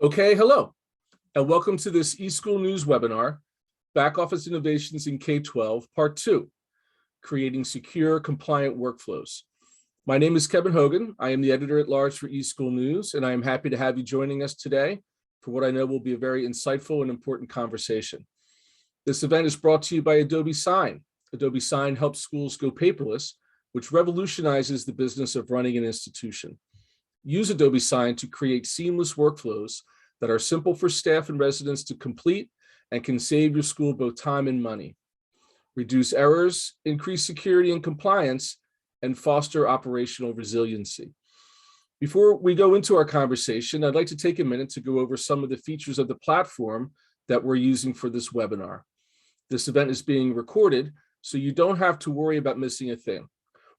Okay, hello, and welcome to this eSchool News webinar, Back Office Innovations in K-12, Part 2, Creating Secure, Compliant Workflows. My name is Kevin Hogan. I am the editor-at-large for eSchool News, and I am happy to have you joining us today for what I know will be a very insightful and important conversation. This event is brought to you by Adobe Sign. Adobe Sign helps schools go paperless, which revolutionizes the business of running an institution. Use Adobe Sign to create seamless workflows that are simple for staff and residents to complete and can save your school both time and money. Reduce errors, increase security and compliance, and foster operational resiliency. Before we go into our conversation, I'd like to take a minute to go over some of the features of the platform that we're using for this webinar. This event is being recorded, so you don't have to worry about missing a thing.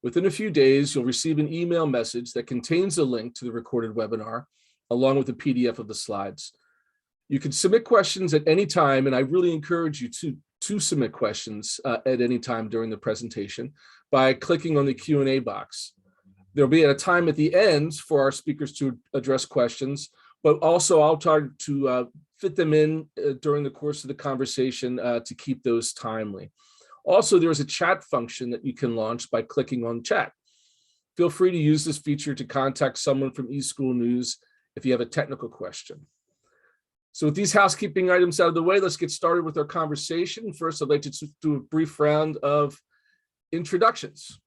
Within a few days, you'll receive an email message that contains a link to the recorded webinar, along with a PDF of the slides. You can submit questions at any time, and I really encourage you to submit questions at any time during the presentation by clicking on the Q&A box. There'll be a time at the end for our speakers to address questions, but also I'll try to fit them in during the course of the conversation to keep those timely. Also, there is a chat function that you can launch by clicking on chat. Feel free to use this feature to contact someone from eSchool News if you have a technical question. So with these housekeeping items out of the way, let's get started with our conversation. First, I'd like to do a brief round of introductions.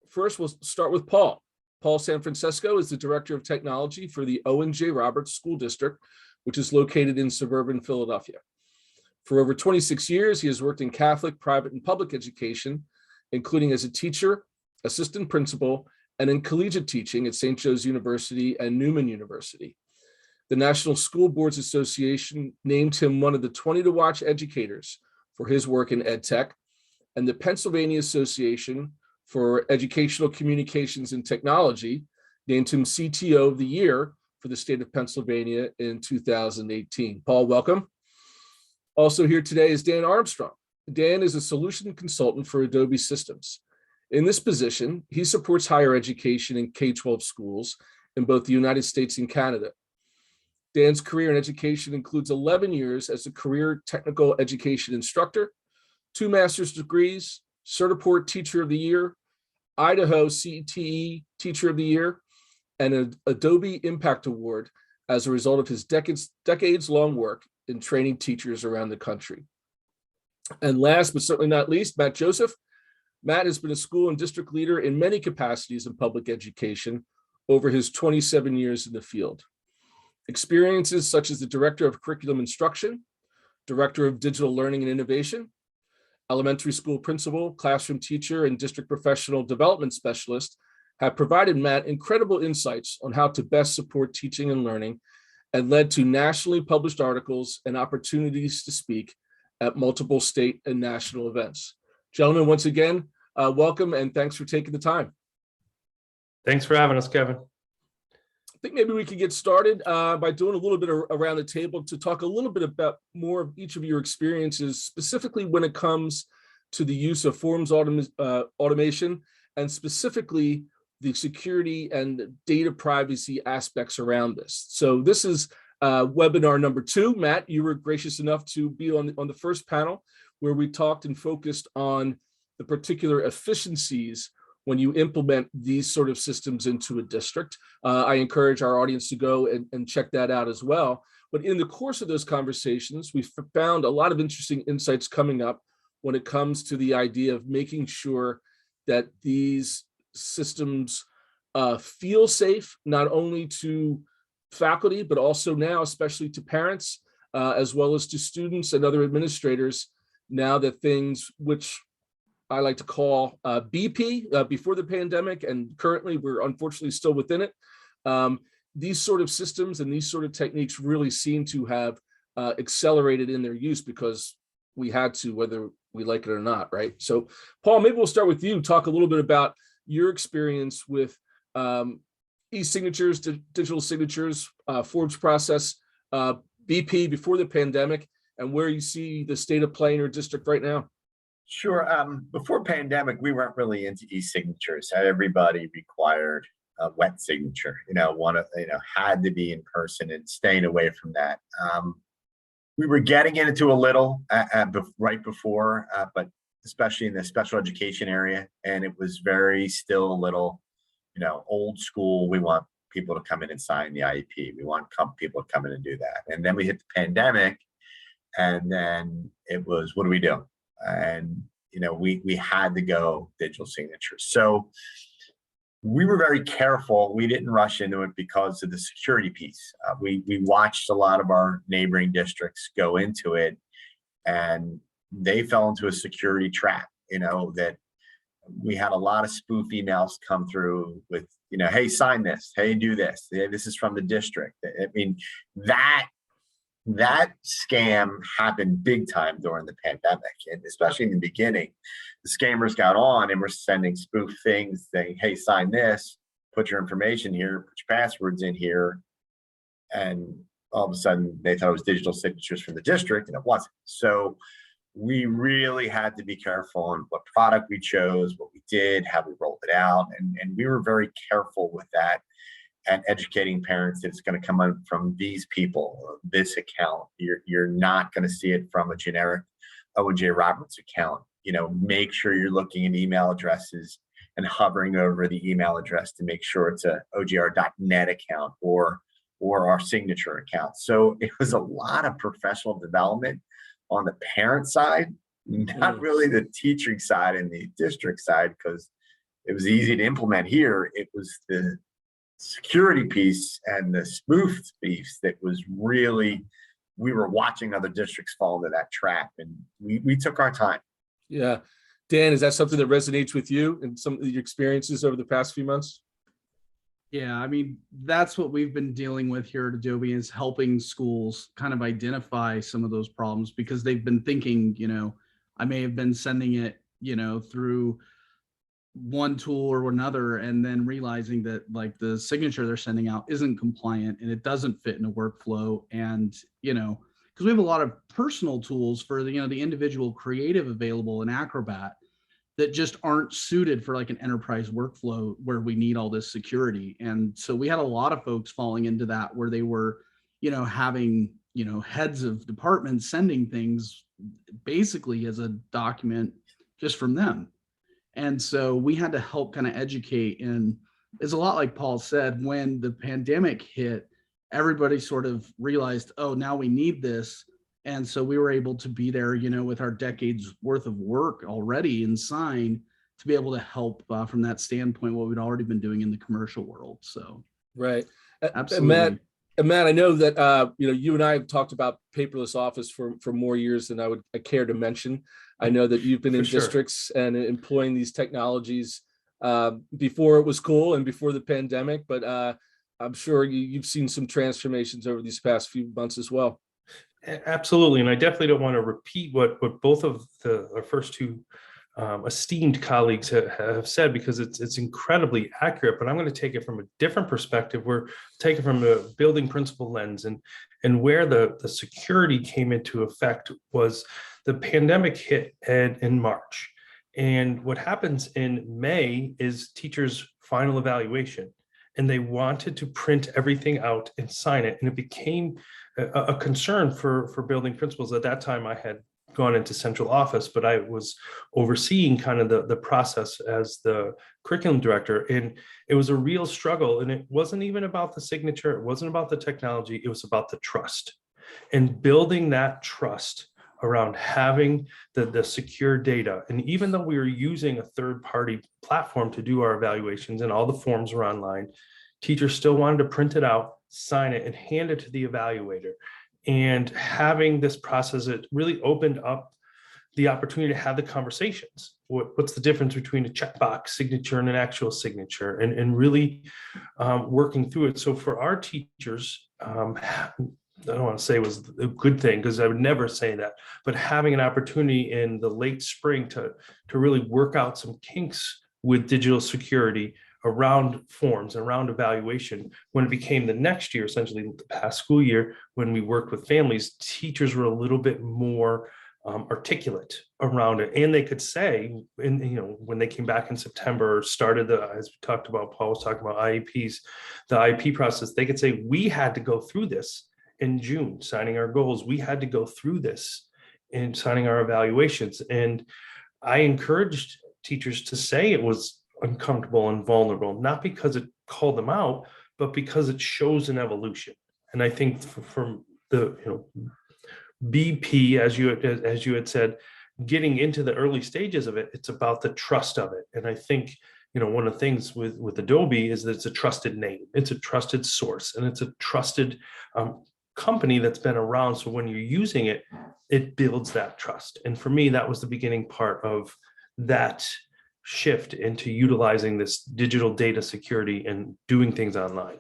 First, we'll start with Paul. Paul Sanfrancesco is the Director of Technology for the Owen J. Roberts School District, which is located in suburban Philadelphia. For over 26 years, he has worked in Catholic, private, and public education, including as a teacher, assistant principal, and in collegiate teaching at St. Joe's University and Newman University. The National School Boards Association named him one of the 20 to watch educators for his work in EdTech, and the Pennsylvania Association for Educational Communications and Technology named him CTO of the Year for the state of Pennsylvania in 2018. Paul, welcome. Also here today is Dan Armstrong. Dan is a solution consultant for Adobe Systems. In this position, he supports higher education in K-12 schools in both the United States and Canada. Dan's career in education includes 11 years as a career technical education instructor, 2 master's degrees, Certiport Teacher of the Year, Idaho CTE Teacher of the Year, and an Adobe Impact Award as a result of his decades-long work in training teachers around the country. And last but certainly not least, Matt Joseph. Matt has been a school and district leader in many capacities in public education over his 27 years in the field. Experiences such as the Director of Curriculum Instruction, Director of Digital Learning and Innovation, elementary school principal, classroom teacher, and district professional development specialist have provided Matt incredible insights on how to best support teaching and learning and led to nationally published articles and opportunities to speak at multiple state and national events. Gentlemen, once again, welcome and thanks for taking the time. Thanks for having us, Kevin. I think maybe we could get started by doing a little bit around the table to talk a little bit about more of each of your experiences, specifically when it comes to the use of forms automation and specifically the security and data privacy aspects around this. So this is webinar number 2. Matt, you were gracious enough to be on the first panel where we talked and focused on the particular efficiencies when you implement these sort of systems into a district. I encourage our audience to go and check that out as well. But in the course of those conversations, we found a lot of interesting insights coming up when it comes to the idea of making sure that these systems feel safe, not only to faculty, but also now, especially to parents, as well as to students and other administrators, now that things which I like to call BP before the pandemic, and currently we're unfortunately still within it. These sort of systems and these sort of techniques really seem to have accelerated in their use because we had to, whether we like it or not, right? So Paul, maybe we'll start with you, talk a little bit about your experience with e-signatures, digital signatures, forms process, BP before the pandemic, and where you see the state of play in your district right now. Sure. Before pandemic, we weren't really into e-signatures. Everybody required wet signature. Had to be in person and staying away from that. We were getting into a little right before, but especially in the special education area, and it was very still a little, old school. We want people to come in and sign the IEP. We want people to come in and do that. And then we hit the pandemic, and then it was, what do we do? And we had to go digital signatures. So we were very careful. We didn't rush into it because of the security piece. We watched a lot of our neighboring districts go into it, and they fell into a security trap. That we had a lot of spoof emails come through with, hey, sign this. Hey, do this. Hey, this is from the district. I mean, that scam happened big time during the pandemic, and especially in the beginning, the scammers got on and were sending spoof things saying, hey, sign this, put your information here, put your passwords in here. And all of a sudden they thought it was digital signatures from the district, and it wasn't. So we really had to be careful on what product we chose, what we did, how we rolled it out. And we were very careful with that, and educating parents that it's going to come in from these people, this account. You're not going to see it from a generic O&J Roberts account. Make sure you're looking at email addresses and hovering over the email address to make sure it's a OJR.net account or our signature account. So it was a lot of professional development on the parent side, not really the teaching side and the district side, because it was easy to implement here. It was the security piece and the spoofed piece that was really, we were watching other districts fall into that trap, and we took our time. Yeah. Dan, is that something that resonates with you and some of your experiences over the past few months? Yeah, I mean, that's what we've been dealing with here at Adobe, is helping schools kind of identify some of those problems, because they've been thinking, I may have been sending it, through one tool or another, and then realizing that like the signature they're sending out isn't compliant and it doesn't fit in a workflow. And, because we have a lot of personal tools for the individual creative available in Acrobat that just aren't suited for like an enterprise workflow where we need all this security. And so we had a lot of folks falling into that, where they were, having, heads of departments sending things basically as a document just from them. And so we had to help kind of educate. And it's a lot like Paul said, when the pandemic hit, everybody sort of realized, oh, now we need this. And so we were able to be there, with our decades worth of work already in Sign, to be able to help from that standpoint, what we'd already been doing in the commercial world. So, right. Absolutely. Matt, I know that, you and I have talked about paperless office for more years than I care to mention. I know that you've been in districts and employing these technologies before it was cool and before the pandemic, but I'm sure you've seen some transformations over these past few months as well. Absolutely. And I definitely don't want to repeat what both of our first two esteemed colleagues have said, because it's incredibly accurate, but I'm going to take it from a different perspective. We're taking from a building principle lens, and where the security came into effect was the pandemic hit in March. And what happens in May is teachers' final evaluation, and they wanted to print everything out and sign it. And it became a concern for building principals. At that time, I had gone into central office, but I was overseeing kind of the process as the curriculum director. And it was a real struggle. And it wasn't even about the signature. It wasn't about the technology. It was about the trust, and building that trust around having the secure data. And even though we were using a third-party platform to do our evaluations and all the forms were online, teachers still wanted to print it out, sign it, and hand it to the evaluator. And having this process, it really opened up the opportunity to have the conversations. What's the difference between a checkbox signature and an actual signature, and really working through it. So for our teachers, I don't want to say it was a good thing, because I would never say that, but having an opportunity in the late spring to really work out some kinks with digital security around forms and around evaluation. When it became the next year, essentially the past school year, when we worked with families, teachers were a little bit more articulate around it. And they could say, when they came back in September, started as we talked about, Paul was talking about IEPs, the IEP process, they could say, we had to go through this in June, signing our goals. We had to go through this in signing our evaluations. And I encouraged teachers to say it was uncomfortable and vulnerable, not because it called them out, but because it shows an evolution. And I think from the BP, as you had said, getting into the early stages of it, it's about the trust of it. And I think one of the things with Adobe is that it's a trusted name, it's a trusted source, and it's a trusted company that's been around. So when you're using it, it builds that trust. And for me, that was the beginning part of that shift into utilizing this digital data security and doing things online.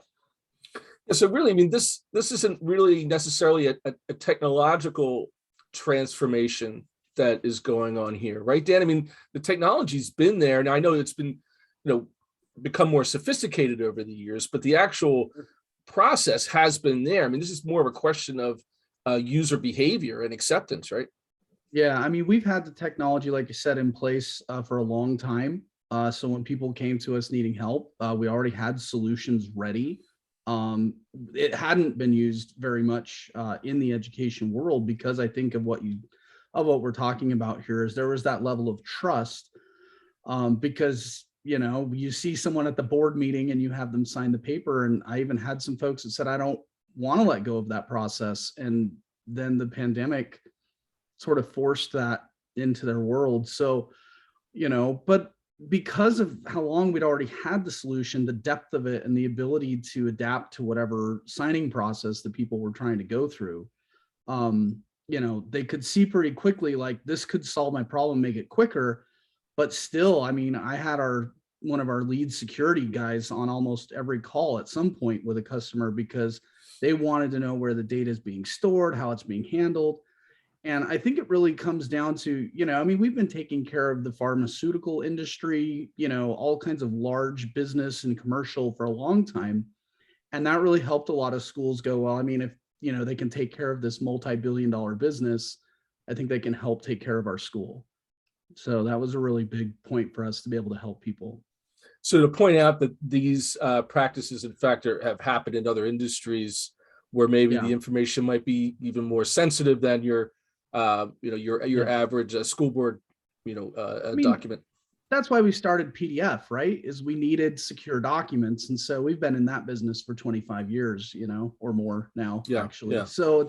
So really, I mean, this isn't really necessarily a technological transformation that is going on here, right, Dan? I mean, the technology's been there, and I know it's been, become more sophisticated over the years, but the actual process has been there. I mean, this is more of a question of user behavior and acceptance, right? Yeah, I mean, we've had the technology, like you said, in place for a long time. So when people came to us needing help, we already had solutions ready. It hadn't been used very much in the education world, because I think of what we're talking about here is there was that level of trust, because you see someone at the board meeting and you have them sign the paper. And I even had some folks that said, I don't want to let go of that process. And then the pandemic sort of forced that into their world. So, but because of how long we'd already had the solution, the depth of it, and the ability to adapt to whatever signing process that people were trying to go through, they could see pretty quickly, like, this could solve my problem, make it quicker. But still, I mean, I had one of our lead security guys on almost every call at some point with a customer, because they wanted to know where the data is being stored, how it's being handled. And I think it really comes down to, I mean, we've been taking care of the pharmaceutical industry, all kinds of large business and commercial for a long time. And that really helped a lot of schools go, well, I mean, if, they can take care of this multi-billion-dollar business, I think they can help take care of our school. So that was a really big point for us to be able to help people. So to point out that these practices, in fact, have happened in other industries where maybe the information might be even more sensitive than your average school board, document. That's why we started PDF, right? Is we needed secure documents. And so we've been in that business for 25 years, or more now, actually. Yeah. So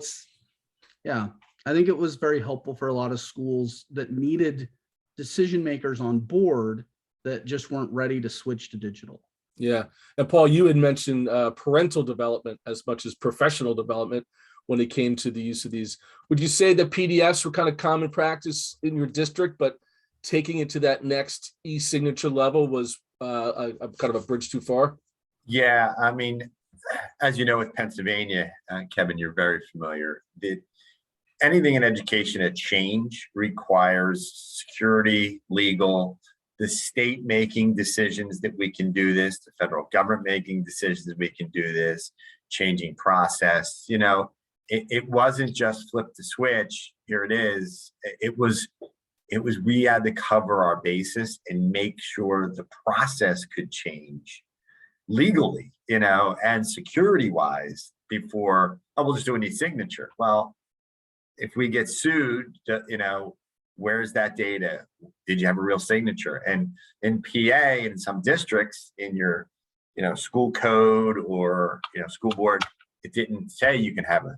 I think it was very helpful for a lot of schools that needed decision makers on board that just weren't ready to switch to digital. Yeah. And Paul, you had mentioned parental development as much as professional development when it came to the use of these. Would you say that PDFs were kind of common practice in your district, but taking it to that next e-signature level was a kind of a bridge too far? Yeah, I mean, as you know, with Pennsylvania, Kevin, you're very familiar. Anything in education at change requires security, legal, the state making decisions that we can do this, the federal government making decisions that we can do this, changing process. It wasn't just flip the switch, here it is. It was we had to cover our bases and make sure the process could change legally, and security wise before, we'll just do an e-signature. Well, if we get sued, where's that data? Did you have a real signature? And in PA, in some districts, in your, school code or, school board, it didn't say you can have an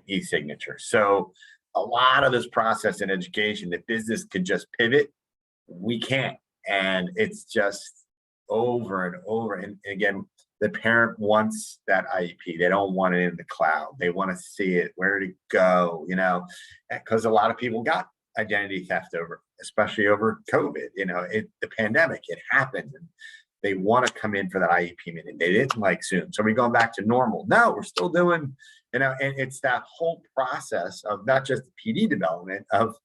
e-signature. So a lot of this process in education, the business could just pivot. We can't. And it's just over and over. And again, the parent wants that IEP. They don't want it in the cloud. They want to see it, where to go, because a lot of people got identity theft especially over COVID, the pandemic, it happened. And they want to come in for that IEP meeting. They didn't like Zoom. So we're going back to normal. No, we're still doing, and it's that whole process of not just the PD development, of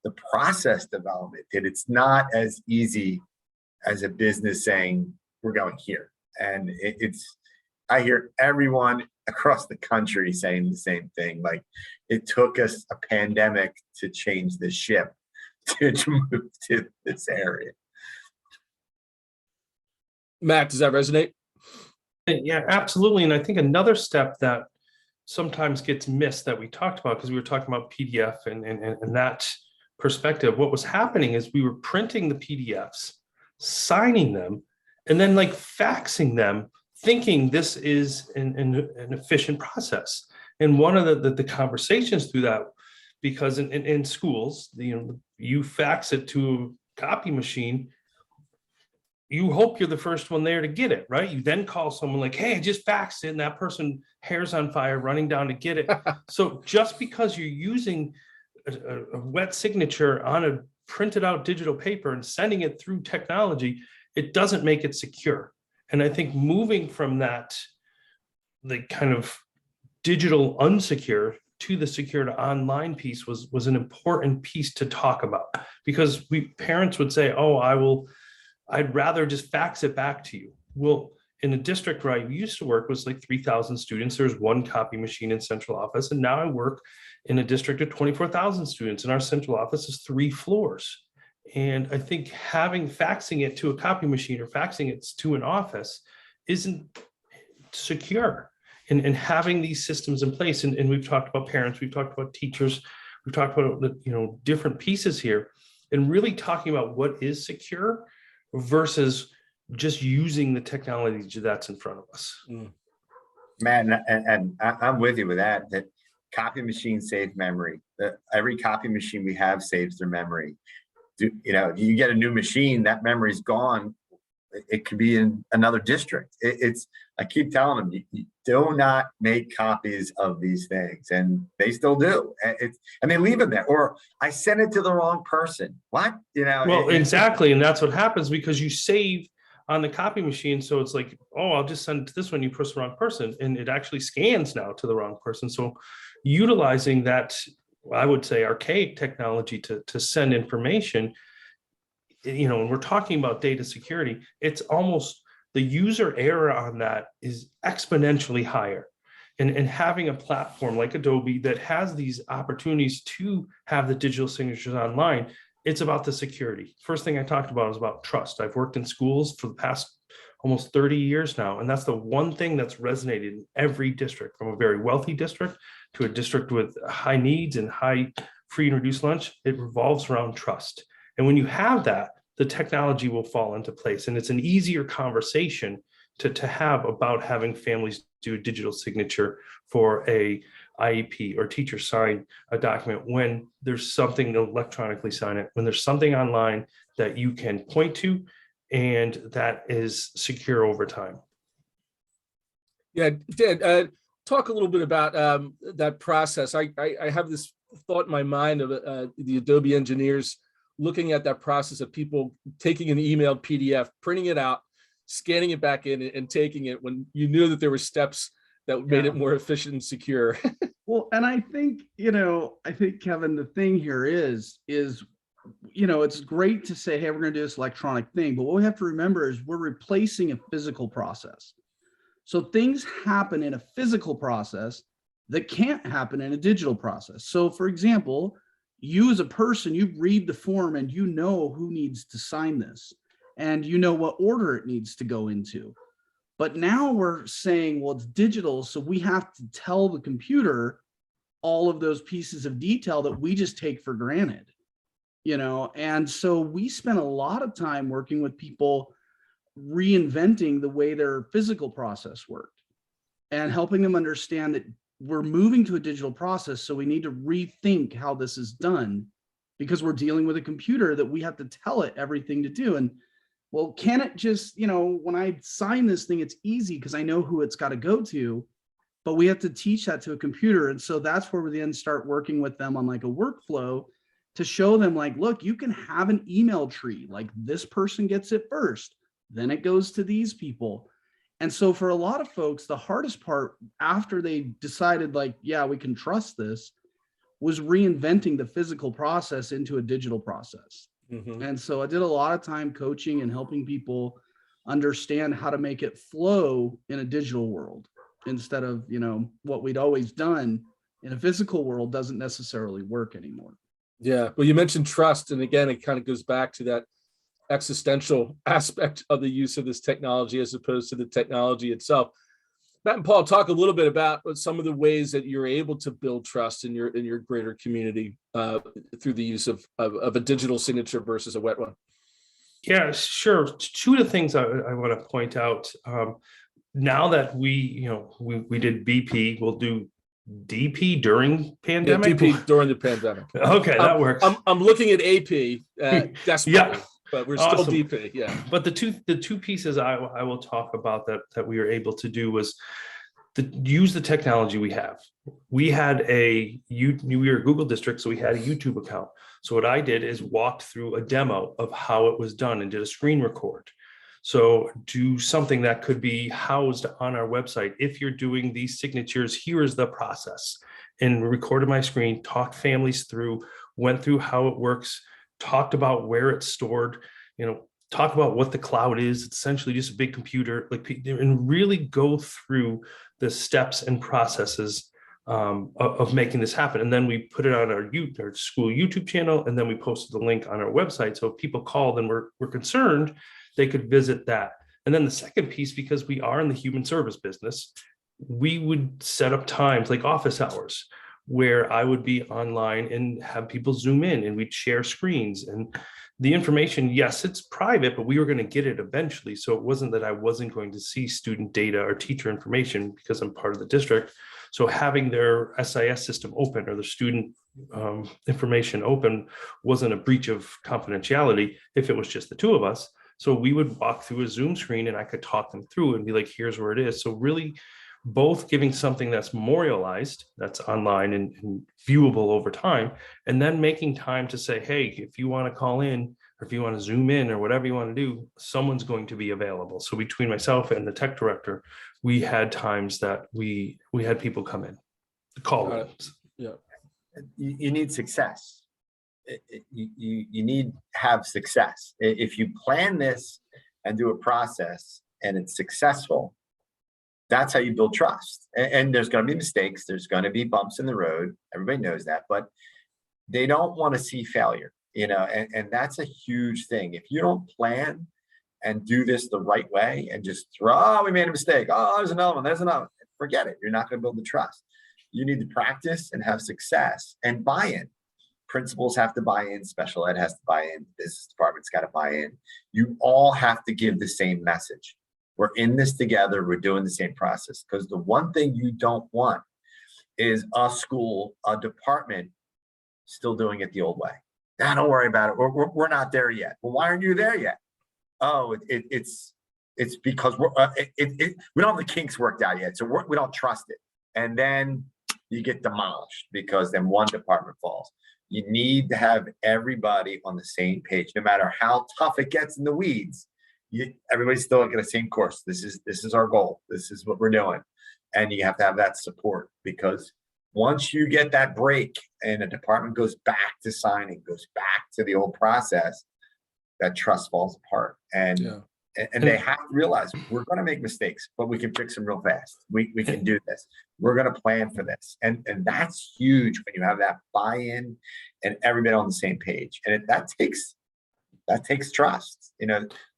the process development, that it's not as easy as a business saying, we're going here. And I hear everyone across the country saying the same thing. Like, it took us a pandemic to change the ship to move to this area. Matt, does that resonate? Yeah, absolutely. And I think another step that sometimes gets missed that we talked about, because we were talking about PDF and that perspective, what was happening is we were printing the PDFs, signing them, and then like faxing them, thinking this is an efficient process. And one of the conversations through that, because in schools, you fax it to a copy machine, you hope you're the first one there to get it, right? You then call someone like, hey, I just faxed it, and that person, hair's on fire, running down to get it. So just because you're using a wet signature on a printed out digital paper and sending it through technology, it doesn't make it secure. And I think moving from that, the kind of digital unsecure to the secure to online piece was an important piece to talk about, because parents would say, oh, I'd rather just fax it back to you. Well, in a district where I used to work was like 3,000 students. There's one copy machine in central office. And now I work in a district of 24,000 students, and our central office is 3 floors. And I think faxing it to a copy machine or faxing it to an office isn't secure. And having these systems in place, and we've talked about parents, we've talked about teachers, we've talked about the different pieces here, and really talking about what is secure versus just using the technology that's in front of us. Man, and I'm with you with that copy machines save memory. Every copy machine we have saves their memory. If you get a new machine, that memory's gone. It could be in another district. I keep telling them, you do not make copies of these things, and they still do. And they leave them there, or I sent it to the wrong person. What? Well, exactly, and that's what happens because you save on the copy machine. So it's like, oh, I'll just send it to this one. You press the wrong person, and it actually scans now to the wrong person. So utilizing that, I would say, archaic technology to send information, when we're talking about data security, it's almost the user error on that is exponentially higher. And having a platform like Adobe that has these opportunities to have the digital signatures online, it's about the security. First thing I talked about is about trust. I've worked in schools for the past almost 30 years now, and that's the one thing that's resonated in every district, from a very wealthy district to a district with high needs and high free and reduced lunch. It revolves around trust. And when you have that, the technology will fall into place. And it's an easier conversation to have about having families do a digital signature for a IEP, or teacher sign a document when there's something to electronically sign it, when there's something online that you can point to and that is secure over time. Yeah, Dan, talk a little bit about that process. I have this thought in my mind of the Adobe engineers looking at that process of people taking an emailed PDF, printing it out, scanning it back in, and taking it, when you knew that there were steps that made it more efficient and secure. Well, and I think, Kevin, the thing here is, it's great to say, hey, we're going to do this electronic thing, but what we have to remember is we're replacing a physical process. So things happen in a physical process that can't happen in a digital process. So for example, you as a person, you read the form and you know who needs to sign this, and you know what order it needs to go into. But now we're saying, well, it's digital, so we have to tell the computer all of those pieces of detail that we just take for granted, and so we spent a lot of time working with people reinventing the way their physical process worked and helping them understand that we're moving to a digital process, so we need to rethink how this is done, because we're dealing with a computer that we have to tell it everything to do. And well, can it just, when I sign this thing, it's easy because I know who it's got to go to, but we have to teach that to a computer. And so that's where we then start working with them on like a workflow to show them, like, look, you can have an email tree, like this person gets it first, then it goes to these people. And so for a lot of folks, the hardest part after they decided, like, yeah, we can trust this, was reinventing the physical process into a digital process. Mm-hmm. And so I did a lot of time coaching and helping people understand how to make it flow in a digital world. instead of, what we'd always done in a physical world doesn't necessarily work anymore. Yeah. Well, you mentioned trust. And again, it kind of goes back to that existential aspect of the use of this technology as opposed to the technology itself. Matt and Paul, talk a little bit about some of the ways that you're able to build trust in your greater community through the use of a digital signature versus a wet one. Yeah, sure. Two of the things I want to point out, now that we did BP, we'll do DP during pandemic. Yeah, DP during the pandemic. Okay, that works. I'm looking at AP desperately, Yeah. but we're Awesome. still DP. Yeah. But the two pieces I will talk about that we were able to do was use the technology we have. We had we were a Google district, so we had a YouTube account. So what I did is walked through a demo of how it was done and did a screen record. So do something that could be housed on our website. If you're doing these signatures, here is the process. And recorded my screen, talked families through, went through how it works, talked about where it's stored, talk about what the cloud is. It's essentially just a big computer, and really go through the steps and processes of making this happen. And then we put it on our school YouTube channel, and then we posted the link on our website. So if people called and were concerned, they could visit that. And then the second piece, because we are in the human service business, we would set up times like office hours where I would be online and have people Zoom in, and we'd share screens. And the information, yes, it's private, but we were going to get it eventually. So it wasn't that I wasn't going to see student data or teacher information because I'm part of the district. So having their SIS system open or the student information open wasn't a breach of confidentiality if it was just the two of us. So we would walk through a Zoom screen and I could talk them through and be like, here's where it is. So really both giving something that's memorialized, that's online and viewable over time, and then making time to say, hey, if you want to call in or if you want to Zoom in or whatever you want to do, someone's going to be available. So between myself and the tech director, we had times that we had people come in, call in. Yeah. You need success. You need to have success. If you plan this and do a process and it's successful, that's how you build trust. And there's going to be mistakes. There's going to be bumps in the road. Everybody knows that, but they don't want to see failure, and that's a huge thing. If you don't plan and do this the right way and just throw, we made a mistake. Oh, there's another one. There's another one. Forget it. You're not going to build the trust. You need to practice and have success and buy-in. Principals have to buy in. Special ed has to buy in. Business department's got to buy in. You all have to give the same message. We're in this together. We're doing the same process. Because the one thing you don't want is a school, a department still doing it the old way. Nah, don't worry about it. We're not there yet. Well, why aren't you there yet? Oh, it's because we don't have the kinks worked out yet. So we don't trust it. And then you get demolished because then one department falls. You need to have everybody on the same page, no matter how tough it gets in the weeds. Everybody's still looking at the same course. This is our goal. This is what we're doing. And you have to have that support, because once you get that break and a department goes back to signing, goes back to the old process, that trust falls apart. And they have to realize we're going to make mistakes, but we can fix them real fast. We can do this. We're going to plan for this. And that's huge when you have that buy-in and everybody on the same page. And that takes trust. They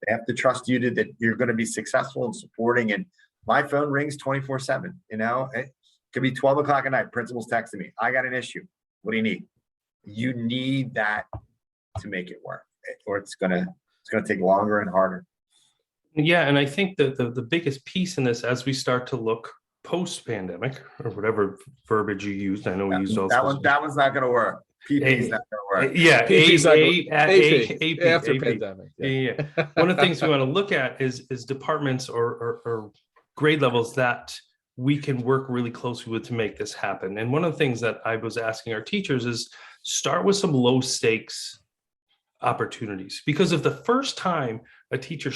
have to trust you that you're going to be successful in supporting. And my phone rings 24/7. It could be 12 o'clock at night. Principal's texting me. I got an issue. What do you need? You need that to make it work, or it's gonna take longer and harder. Yeah, and I think that the biggest piece in this, as we start to look post-pandemic or whatever verbiage you used, I know we used all that one's not going to work. PP's not going to work. Yeah, AP after AP. pandemic. Yeah. One of the things we want to look at is departments or grade levels that we can work really closely with to make this happen. And one of the things that I was asking our teachers is start with some low stakes opportunities, because if the first time a teacher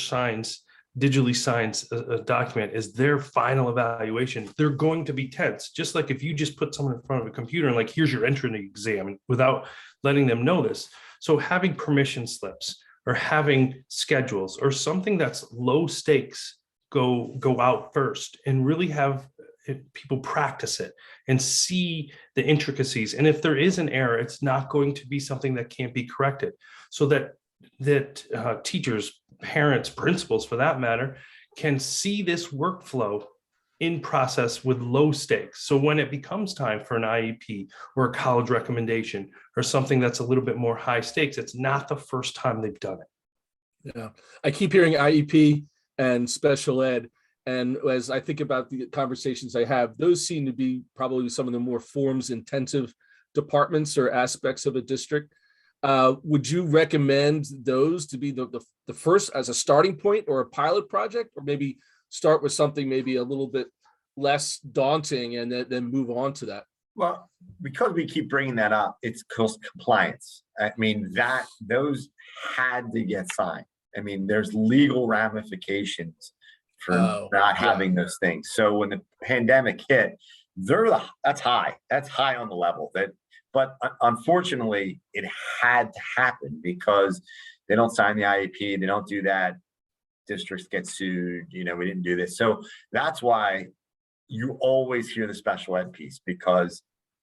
digitally signs a document is their final evaluation, they're going to be tense. Just like if you just put someone in front of a computer and here's your entrance exam without letting them know this. So having permission slips or having schedules or something that's low stakes go out first and really have people practice it and see the intricacies. And if there is an error, it's not going to be something that can't be corrected, so that teachers, parents, principals for that matter, can see this workflow in process with low stakes. So when it becomes time for an IEP or a college recommendation or something that's a little bit more high stakes, it's not the first time they've done it. Yeah, I keep hearing IEP and special ed. And as I think about the conversations I have, those seem to be probably some of the more forms intensive departments or aspects of a district. Would you recommend those to be the first as a starting point or a pilot project, or maybe start with something maybe a little bit less daunting and then move on to that? Well, because we keep bringing that up, it's compliance. I mean, those had to get signed. I mean, there's legal ramifications for not having those things. So when the pandemic hit, that's high. That's high on the level. But unfortunately, it had to happen because they don't sign the IEP. They don't do that. Districts get sued. We didn't do this. So that's why you always hear the special ed piece,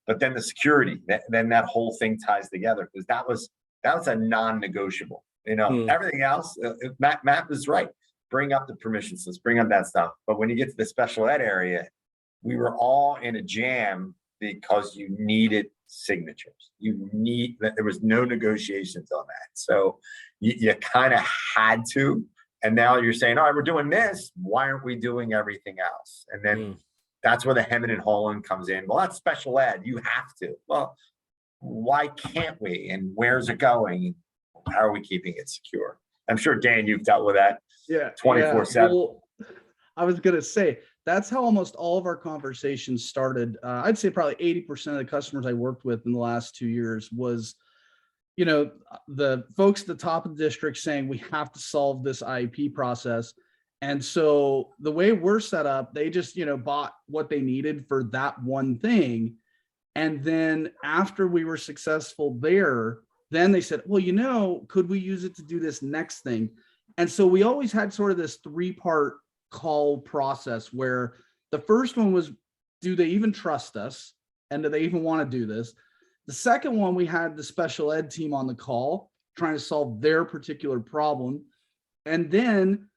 but then the security, then that whole thing ties together, because that was a non-negotiable. Everything else, Matt is right. Bring up the permissions, let's bring up that stuff. But when you get to the special ed area, we were all in a jam because you needed signatures. There was no negotiations on that. So you kind of had to. And now you're saying, all right, we're doing this. Why aren't we doing everything else? And then that's where the hemming and hawing comes in. Well, that's special ed. You have to. Well, why can't we? And where's it going? How are we keeping it secure? I'm sure, Dan, you've dealt with that. Yeah. 24/7. Well, I was going to say, that's how almost all of our conversations started. I'd say probably 80% of the customers I worked with in the last 2 years was, the folks at the top of the district saying we have to solve this IEP process. And so the way we're set up, they just, bought what they needed for that one thing. And then after we were successful there, then they said, well, could we use it to do this next thing? And so we always had sort of this 3-part call process where the first one was, do they even trust us? And do they even want to do this? The second one, we had the special ed team on the call trying to solve their particular problem. And then,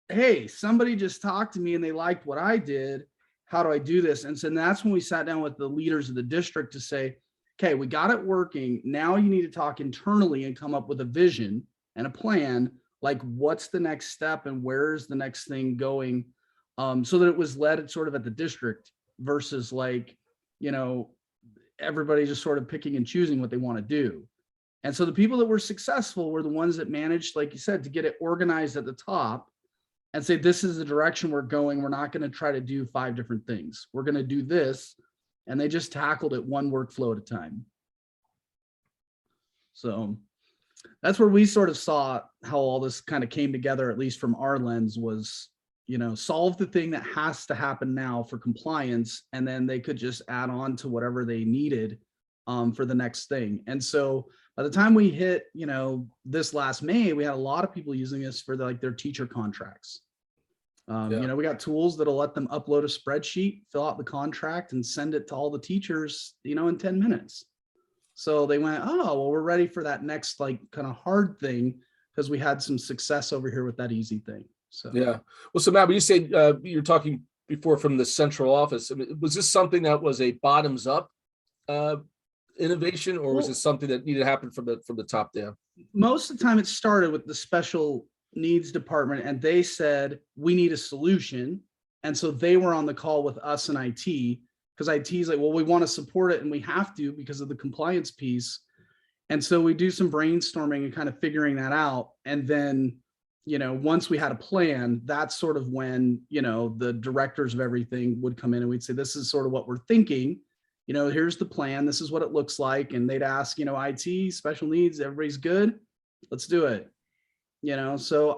hey, somebody just talked to me and they liked what I did. How do I do this? And so that's when we sat down with the leaders of the district to say, okay, we got it working. Now you need to talk internally and come up with a vision and a plan, like what's the next step and where's the next thing going, so that it was led sort of at the district versus everybody just sort of picking and choosing what they want to do. And so the people that were successful were the ones that managed, like you said, to get it organized at the top and say, this is the direction we're going. We're not going to try to do 5 different things. We're going to do this. And they just tackled it one workflow at a time. So that's where we sort of saw how all this kind of came together, at least from our lens, was, solve the thing that has to happen now for compliance. And then they could just add on to whatever they needed for the next thing. And so by the time we hit, this last May, we had a lot of people using this for their teacher contracts. We got tools that'll let them upload a spreadsheet, fill out the contract, and send it to all the teachers, in 10 minutes. So they went, oh, well, we're ready for that next kind of hard thing because we had some success over here with that easy thing. So yeah. Well, so Matt, when you say you're talking before from the central office, was this something that was a bottoms up innovation, or was this something that needed to happen from the top down? Most of the time, it started with the special needs department, and they said we need a solution, and so they were on the call with us and IT, because IT is like, well, we want to support it and we have to because of the compliance piece. And so we do some brainstorming and kind of figuring that out. And then once we had a plan, that's sort of when the directors of everything would come in and we'd say, this is sort of what we're thinking, here's the plan, this is what it looks like. And they'd ask, IT, special needs, everybody's good, let's do it. So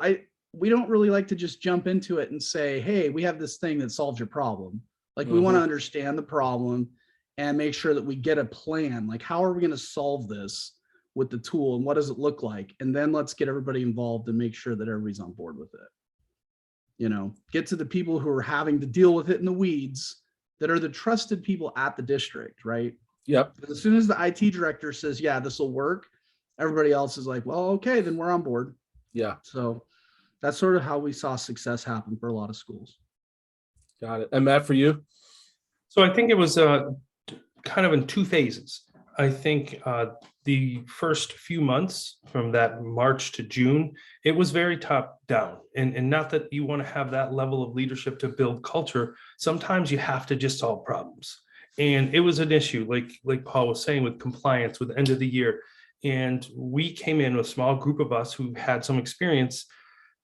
we don't really like to just jump into it and say, hey, we have this thing that solves your problem. We want to understand the problem and make sure that we get a plan. How are we going to solve this with the tool, and what does it look like? And then let's get everybody involved and make sure that everybody's on board with it. Get to the people who are having to deal with it in the weeds. that are the trusted people at the district, right? Yep. As soon as the IT director says, yeah, this will work, everybody else is like, well, okay, then we're on board. Yeah. So that's sort of how we saw success happen for a lot of schools. Got it. And Matt, for you? So I think it was kind of in two phases. I think the first few months from that March to June, it was very top down. And not that you want to have that level of leadership to build culture. Sometimes you have to just solve problems. And it was an issue, like Paul was saying, with compliance with the end of the year. And we came in with a small group of us who had some experience,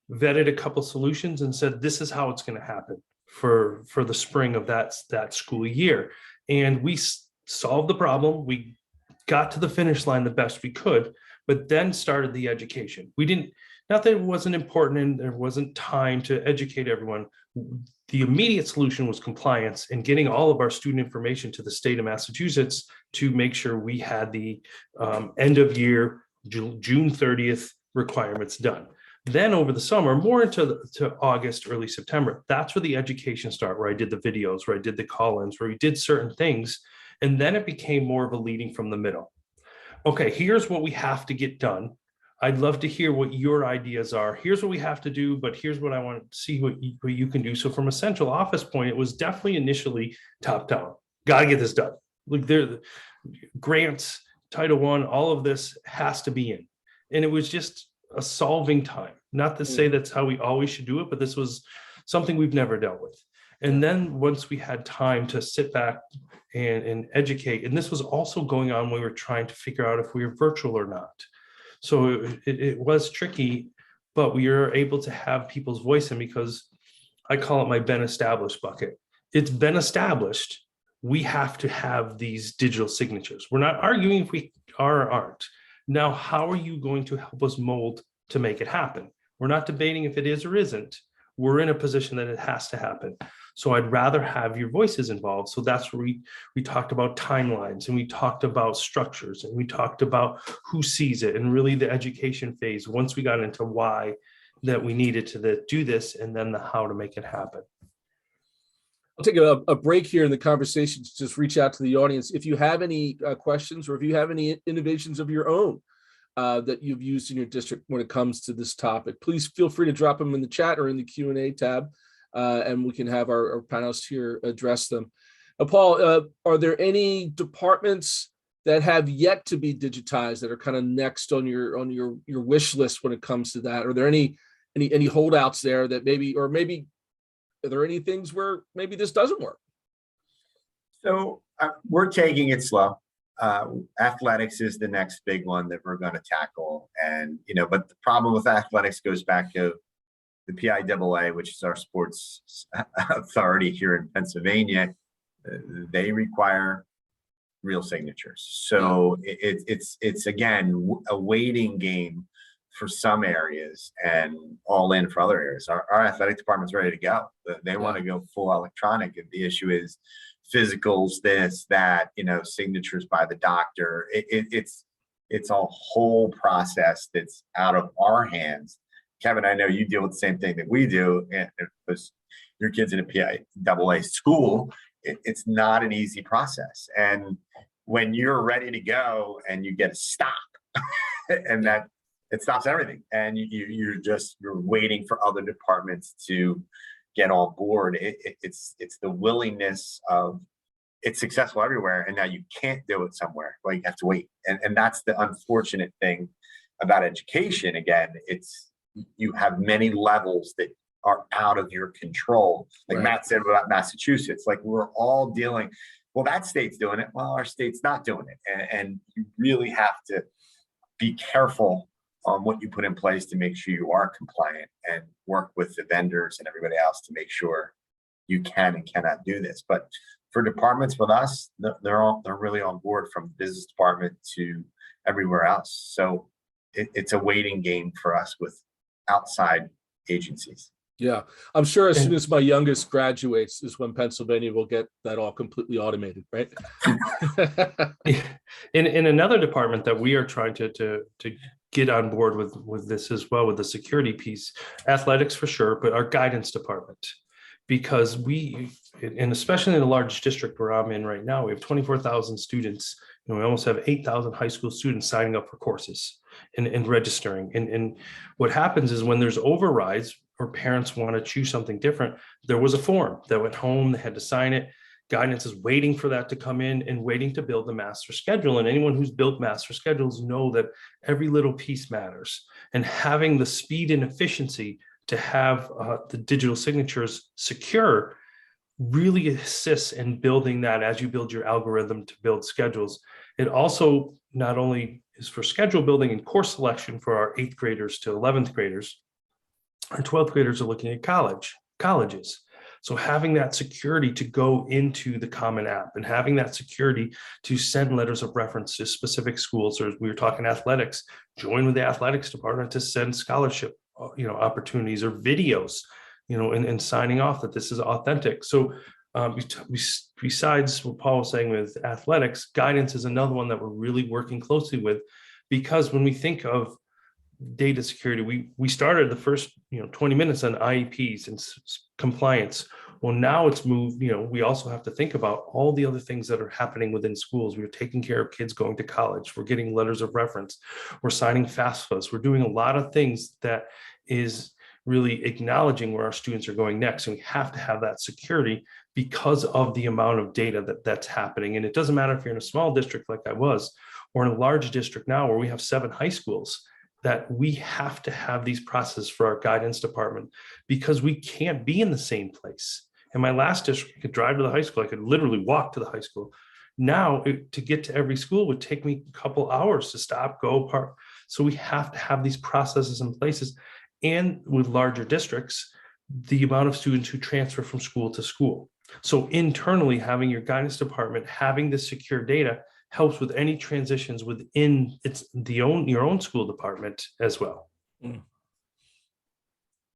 vetted a couple solutions and said, this is how it's going to happen for the spring of that school year. And we solved the problem. We got to the finish line the best we could, but then started the education. We didn't, not that it wasn't important and there wasn't time to educate everyone. The immediate solution was compliance and getting all of our student information to the state of Massachusetts to make sure we had the end of year, June 30th requirements done. Then over the summer, more into August, early September, that's where the education started, where I did the videos, where I did the call-ins, where we did certain things. And then it became more of a leading from the middle. Okay, here's what we have to get done. I'd love to hear what your ideas are. Here's what we have to do, but here's what I want to see what you can do. So from a central office point, it was definitely initially top down. Got to get this done. Look, there, grants, Title I, all of this has to be in. And it was just a solving time. Not to say that's how we always should do it, but this was something we've never dealt with. And then once we had time to sit back and educate, and this was also going on when we were trying to figure out if we were virtual or not. So it was tricky, but we were able to have people's voice in, because I call it my been established bucket. It's been established. We have to have these digital signatures. We're not arguing if we are or aren't. Now, how are you going to help us mold to make it happen? We're not debating if it is or isn't. We're in a position that it has to happen. So I'd rather have your voices involved. So that's where we talked about timelines, and we talked about structures, and we talked about who sees it, and really the education phase. Once we got into why that we needed to do this, and then the how to make it happen. I'll take a break here in the conversation to just reach out to the audience. If you have any questions, or if you have any innovations of your own that you've used in your district when it comes to this topic, please feel free to drop them in the chat or in the Q&A tab, and we can have our panelists here address them. Paul, are there any departments that have yet to be digitized that are kind of next on your wish list when it comes to that? Are there any holdouts there that maybe are there any things where maybe this doesn't work? So we're taking it slow. Athletics is the next big one that we're going to tackle. And, but the problem with athletics goes back to the PIAA, which is our sports authority here in Pennsylvania. They require real signatures. So it's again, a waiting game for some areas and all in for other areas. Our athletic department's ready to go. They want to go full electronic. And the issue is physicals, this, that, signatures by the doctor. It's a whole process that's out of our hands. Kevin, I know you deal with the same thing that we do, and because your kid's in a PIAA school, it's not an easy process. And when you're ready to go and you get a stop, and that it stops everything, and you're waiting for other departments to get on board. It's the willingness of, it's successful everywhere, and now you can't do it somewhere. Well, you have to wait, and that's the unfortunate thing about education. Again, you have many levels that are out of your control. Like Matt said about Massachusetts, like we're all dealing. Well, that state's doing it. Well, our state's not doing it, and you really have to be careful on what you put in place to make sure you are compliant, and work with the vendors and everybody else to make sure you can and cannot do this. But for departments with us, they're really on board, from business department to everywhere else. So it's a waiting game for us with outside agencies. Yeah, I'm sure as soon as my youngest graduates is when Pennsylvania will get that all completely automated, right? In another department that we are trying to get on board with this as well, with the security piece, athletics for sure, but our guidance department, because and especially in the large district where I'm in right now, we have 24,000 students. We almost have 8,000 high school students signing up for courses and registering. And what happens is when there's overrides or parents want to choose something different, there was a form that went home, they had to sign it. Guidance is waiting for that to come in and waiting to build the master schedule. And anyone who's built master schedules know that every little piece matters. And having the speed and efficiency to have the digital signatures secure really assists in building that as you build your algorithm to build schedules. It also not only is for schedule building and course selection for our 8th graders to 11th graders, our 12th graders are looking at colleges. So having that security to go into the Common App and having that security to send letters of reference to specific schools, or we were talking athletics, join with the athletics department to send scholarship, opportunities or videos, and signing off that this is authentic. So besides what Paul was saying with athletics, guidance is another one that we're really working closely with, because when we think of data security, we started the first 20 minutes on IEPs and compliance. Well, now it's moved, we also have to think about all the other things that are happening within schools. We're taking care of kids going to college. We're getting letters of reference. We're signing FAFSAs. We're doing a lot of things that is really acknowledging where our students are going next. And we have to have that security because of the amount of data that's happening. And it doesn't matter if you're in a small district like I was, or in a large district now where we have 7 high schools, that we have to have these processes for our guidance department, because we can't be in the same place. In my last district, I could drive to the high school. I could literally walk to the high school. Now, to get to every school would take me a couple hours to stop, go, park. So we have to have these processes in places. And with larger districts, the amount of students who transfer from school to school. So internally, having your guidance department, having this secure data helps with any transitions within your own school department as well.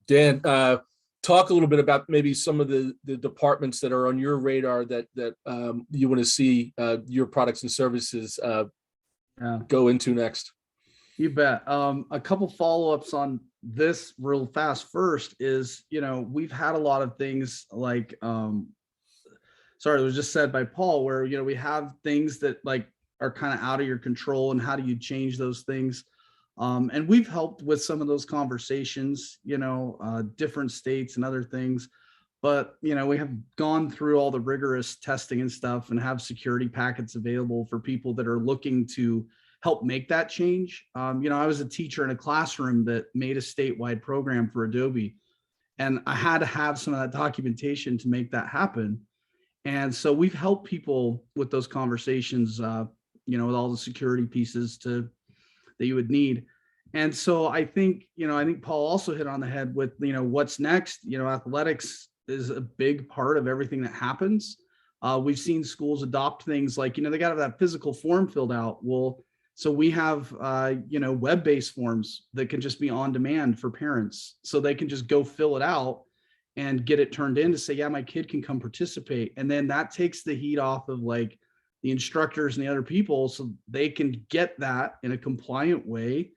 Dan, talk a little bit about maybe some of the departments that are on your radar that you want to see your products and services go into next. You bet. A couple follow-ups on this real fast. First is, we've had a lot of things like, sorry, it was just said by Paul, where, we have things that like are kind of out of your control, and how do you change those things? And we've helped with some of those conversations, different states and other things. But, we have gone through all the rigorous testing and stuff and have security packets available for people that are looking to help make that change. I was a teacher in a classroom that made a statewide program for Adobe, and I had to have some of that documentation to make that happen. And so we've helped people with those conversations, with all the security pieces that you would need. And so I think Paul also hit on the head with, what's next. Athletics is a big part of everything that happens. We've seen schools adopt things like, they got to have that physical form filled out. Well, so we have, web-based forms that can just be on demand for parents. So they can just go fill it out and get it turned in to say, yeah, my kid can come participate. And then that takes the heat off of like the instructors and the other people, so they can get that in a compliant way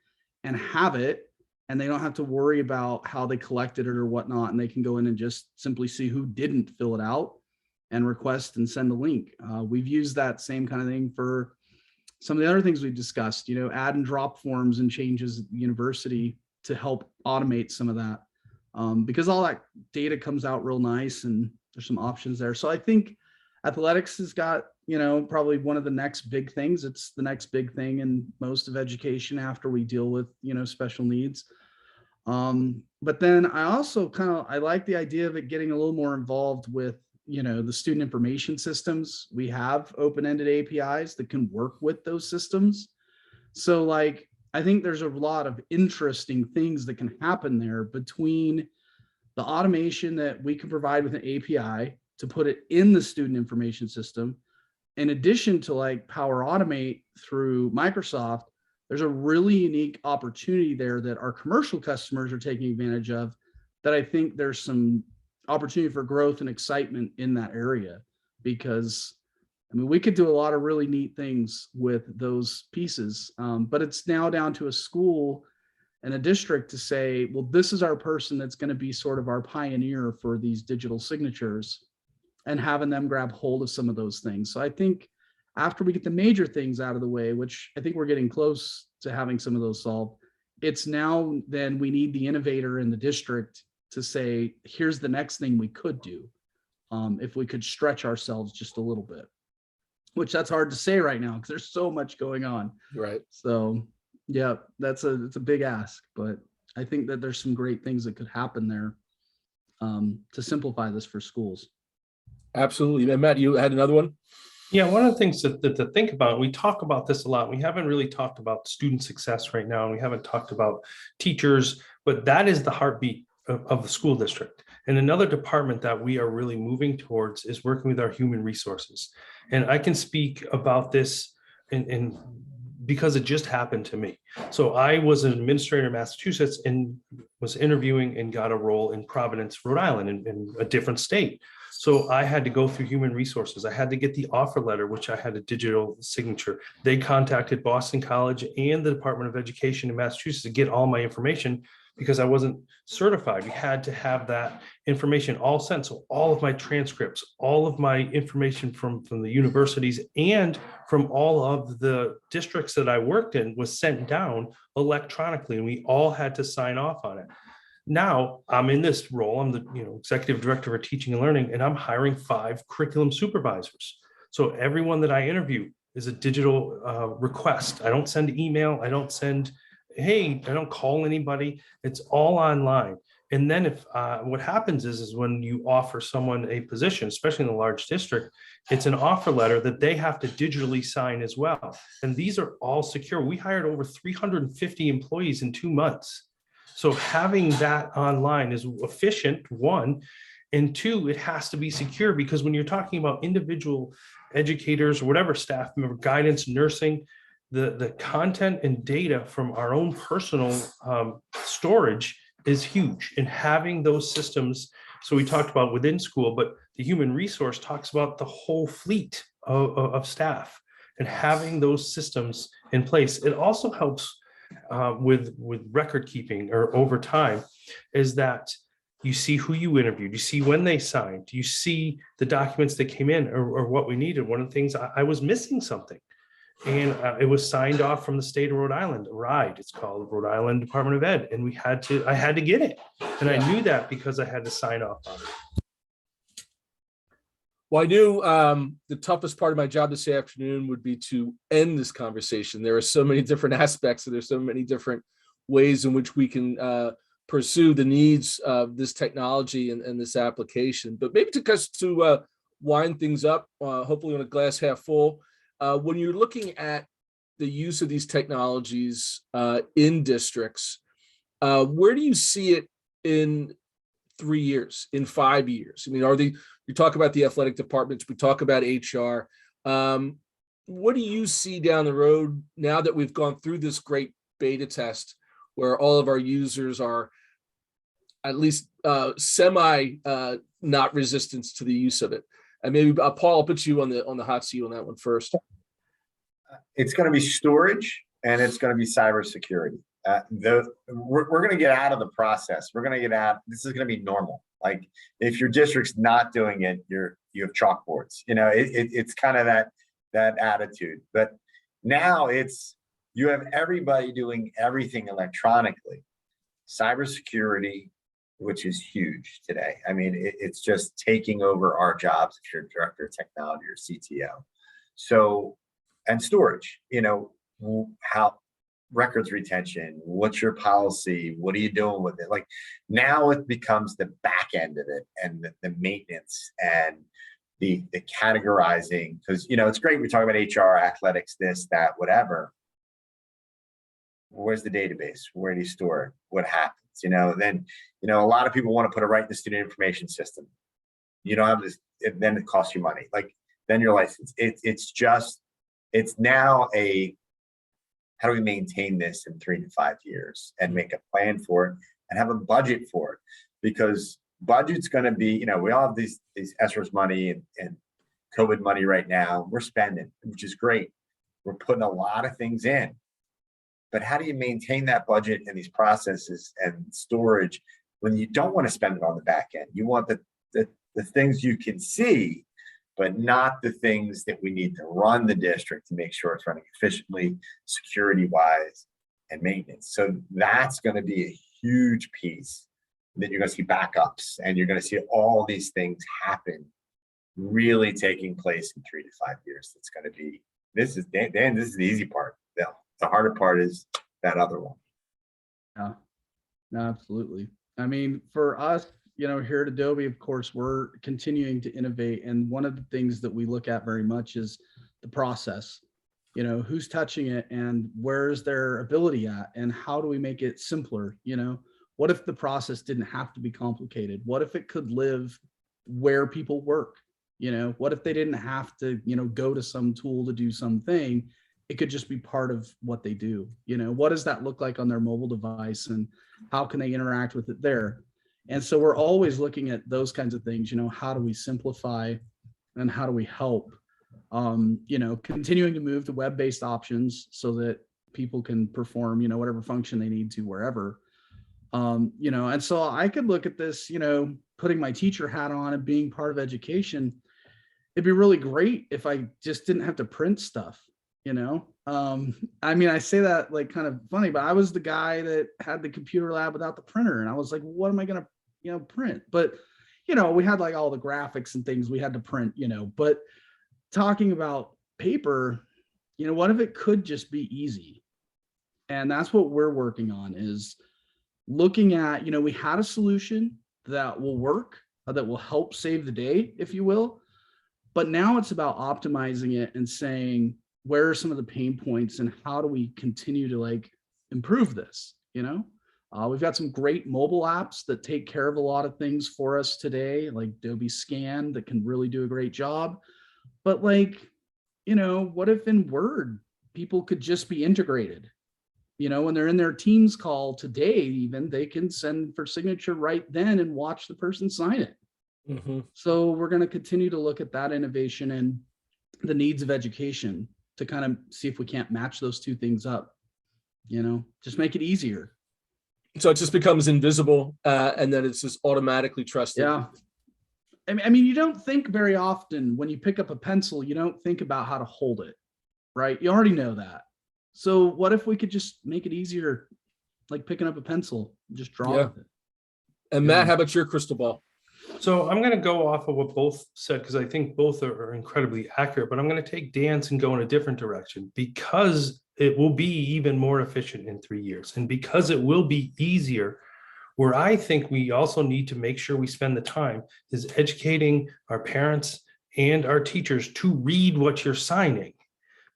and have it. And they don't have to worry about how they collected it or whatnot. And they can go in and just simply see who didn't fill it out and request and send a link. We've used that same kind of thing for some of the other things we've discussed, add and drop forms and changes at the university to help automate some of that. Because all that data comes out real nice and there's some options there. So I think athletics has got, probably one of the next big things. It's the next big thing in most of education after we deal with, special needs. But then I also I like the idea of it getting a little more involved with, the student information systems. We have open-ended APIs that can work with those systems. So like, I think there's a lot of interesting things that can happen there between the automation that we can provide with an API to put it in the student information system. In addition to like Power Automate through Microsoft, there's a really unique opportunity there that our commercial customers are taking advantage of, that I think there's some opportunity for growth and excitement in that area. Because we could do a lot of really neat things with those pieces, but it's now down to a school and a district to say, well, this is our person that's going to be sort of our pioneer for these digital signatures. and having them grab hold of some of those things. So I think after we get the major things out of the way, which I think we're getting close to having some of those solved, it's now then we need the innovator in the district to say, here's the next thing we could do. If we could stretch ourselves just a little bit, which that's hard to say right now because there's so much going on. Right. So yeah, it's a big ask, but I think that there's some great things that could happen there to simplify this for schools. Absolutely. And Matt, you had another one? Yeah, one of the things to think about, we talk about this a lot. We haven't really talked about student success right now. And we haven't talked about teachers, but that is the heartbeat of the school district. And another department that we are really moving towards is working with our human resources. And I can speak about this in because it just happened to me. So I was an administrator in Massachusetts and was interviewing and got a role in Providence, Rhode Island, in a different state. So I had to go through human resources. I had to get the offer letter, which I had a digital signature. They contacted Boston College and the Department of Education in Massachusetts to get all my information because I wasn't certified. We had to have that information all sent. So all of my transcripts, all of my information from the universities and from all of the districts that I worked in was sent down electronically, and we all had to sign off on it. Now I'm in this role. I'm the executive director for teaching and learning, and I'm hiring 5 curriculum supervisors. So everyone that I interview is a digital request. I don't send email. I don't send, hey, I don't call anybody. It's all online. And then if what happens is when you offer someone a position, especially in a large district, it's an offer letter that they have to digitally sign as well. And these are all secure. We hired over 350 employees in 2 months. So having that online is efficient, 1, and 2, it has to be secure because when you're talking about individual educators or whatever staff member, guidance, nursing, the content and data from our own personal storage is huge. And having those systems, so we talked about within school, but the human resource talks about the whole fleet of staff and having those systems in place. It also helps with record keeping or over time is that you see who you interviewed, you see when they signed, you see the documents that came in or what we needed. One of the things I was missing something and it was signed off from the state of Rhode Island, RIDE, it's called Rhode Island Department of Ed. And I had to get it. And I knew that because I had to sign off on it. Well, I knew the toughest part of my job this afternoon would be to end this conversation. There are so many different aspects, and there's so many different ways in which we can pursue the needs of this technology and this application. But maybe to wind things up, hopefully on a glass half full, when you're looking at the use of these technologies in districts, where do you see it in 3 years, in 5 years? I mean, you talk about the athletic departments, we talk about HR. What do you see down the road now that we've gone through this great beta test where all of our users are at least semi not resistant to the use of it? And maybe Paul, I'll put you on the hot seat on that one first. It's going to be storage and it's going to be cybersecurity. We're going to get out of the process. We're going to get out. This is going to be normal. Like if your district's not doing it, you have chalkboards. It's kind of that attitude. But now you have everybody doing everything electronically. Cybersecurity, which is huge today. I mean, it's just taking over our jobs if you're a director of technology or CTO. So, and storage. How records retention, what's your policy, what are you doing with it? Like now it becomes the back end of it and the maintenance and the categorizing, because it's great we talk about HR, athletics, this, that, whatever. Where's the database? Where do you store it? What happens? Then a lot of people want to put it right in the student information system. You don't have this, then it costs you money. Like then your license. It's now how do we maintain this in 3 to 5 years and make a plan for it and have a budget for it? Because budget's going to be, we all have these ESSERS money and COVID money right now. We're spending, which is great. We're putting a lot of things in. But how do you maintain that budget and these processes and storage when you don't want to spend it on the back end? You want the the things you can see, but not the things that we need to run the district to make sure it's running efficiently, security-wise, and maintenance. So that's going to be a huge piece that you're going to see backups, and you're going to see all these things happen really taking place in 3 to 5 years. It's going to be, this is Dan, this is the easy part. The harder part is that other one. Yeah, no, absolutely. I mean, for us, here at Adobe, of course, we're continuing to innovate. And one of the things that we look at very much is the process. Who's touching it and where's their ability at, and how do we make it simpler? What if the process didn't have to be complicated? What if it could live where people work? What if they didn't have to, go to some tool to do something? It could just be part of what they do. What does that look like on their mobile device, and how can they interact with it there? And so we're always looking at those kinds of things. How do we simplify and how do we help? Continuing to move to web-based options so that people can perform, whatever function they need to wherever. And so I could look at this, putting my teacher hat on and being part of education. It'd be really great if I just didn't have to print stuff. I say that like kind of funny, but I was the guy that had the computer lab without the printer, and I was like, what am I going to, print? But, we had like all the graphics and things we had to print, but talking about paper, what if it could just be easy? And that's what we're working on, is looking at, we had a solution that will work, that will help save the day, if you will. But now it's about optimizing it and saying, where are some of the pain points and how do we continue to improve this? We've got some great mobile apps that take care of a lot of things for us today, like Adobe Scan, that can really do a great job. But what if in Word, people could just be integrated? When they're in their Teams call today, even they can send for signature right then and watch the person sign it. Mm-hmm. So we're going to continue to look at that innovation and the needs of education to kind of see if we can't match those two things up, just make it easier. So it just becomes invisible, and then it's just automatically trusted. Yeah. I mean, you don't think very often when you pick up a pencil, you don't think about how to hold it, right? You already know that. So what if we could just make it easier, like picking up a pencil, just draw with it? And Matt, how about your crystal ball? So I'm going to go off of what both said, because I think both are incredibly accurate, but I'm going to take Dan's and go in a different direction, because it will be even more efficient in 3 years. And because it will be easier, where I think we also need to make sure we spend the time is educating our parents and our teachers to read what you're signing,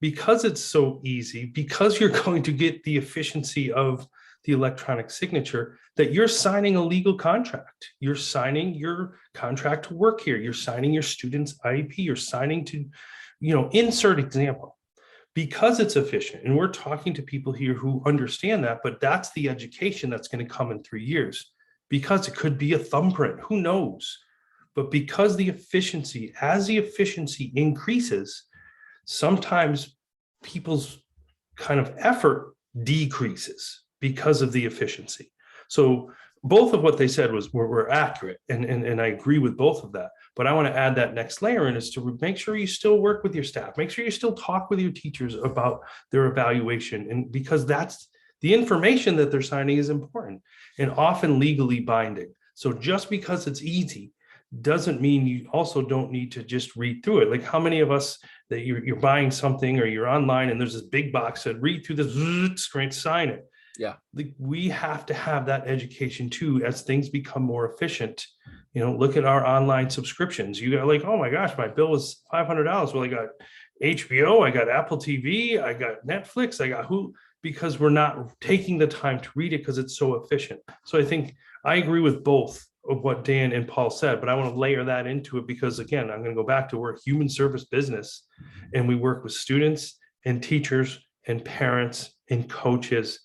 because it's so easy, because you're going to get the efficiency of the electronic signature, that you're signing a legal contract. You're signing your contract to work here. You're signing your student's IEP. You're signing to, insert example, because it's efficient. And we're talking to people here who understand that, but that's the education that's going to come in 3 years, because it could be a thumbprint, who knows? But because as the efficiency increases, sometimes people's kind of effort decreases because of the efficiency. So both of what they said were accurate, and I agree with both of that. But I want to add that next layer in, is to make sure you still work with your staff, make sure you still talk with your teachers about their evaluation, and because that's the information that they're signing is important and often legally binding. So just because it's easy doesn't mean you also don't need to just read through it. Like, how many of us that you're buying something or you're online and there's this big box that read through this screen, sign it. Yeah. We have to have that education too, as things become more efficient. Look at our online subscriptions. You got oh my gosh, my bill was $500. Well, I got HBO, I got Apple TV, I got Netflix, I got Hulu, because we're not taking the time to read it because it's so efficient. So I think I agree with both of what Dan and Paul said, but I want to layer that into it, because again, I'm going to go back to, we're a human service business, and we work with students and teachers and parents and coaches.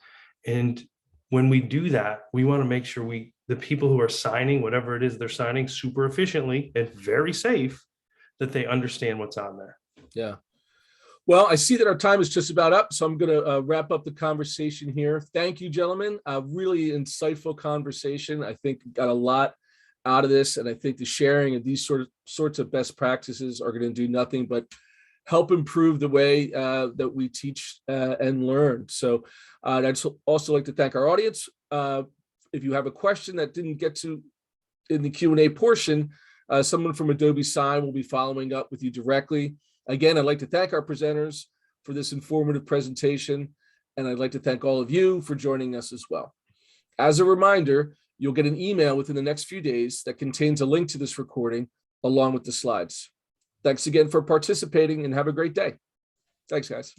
And when we do that, we want to make sure the people who are signing whatever it is they're signing super efficiently and very safe, that they understand what's on there. Yeah. Well, I see that our time is just about up, so I'm going to wrap up the conversation here. Thank you, gentlemen. A really insightful conversation. I think got a lot out of this. And I think the sharing of these sorts of best practices are going to do nothing but help improve the way that we teach and learn. So I'd also like to thank our audience. If you have a question that didn't get to in the Q&A portion, someone from Adobe Sign will be following up with you directly. Again, I'd like to thank our presenters for this informative presentation, and I'd like to thank all of you for joining us as well. As a reminder, you'll get an email within the next few days that contains a link to this recording along with the slides. Thanks again for participating and have a great day. Thanks, guys.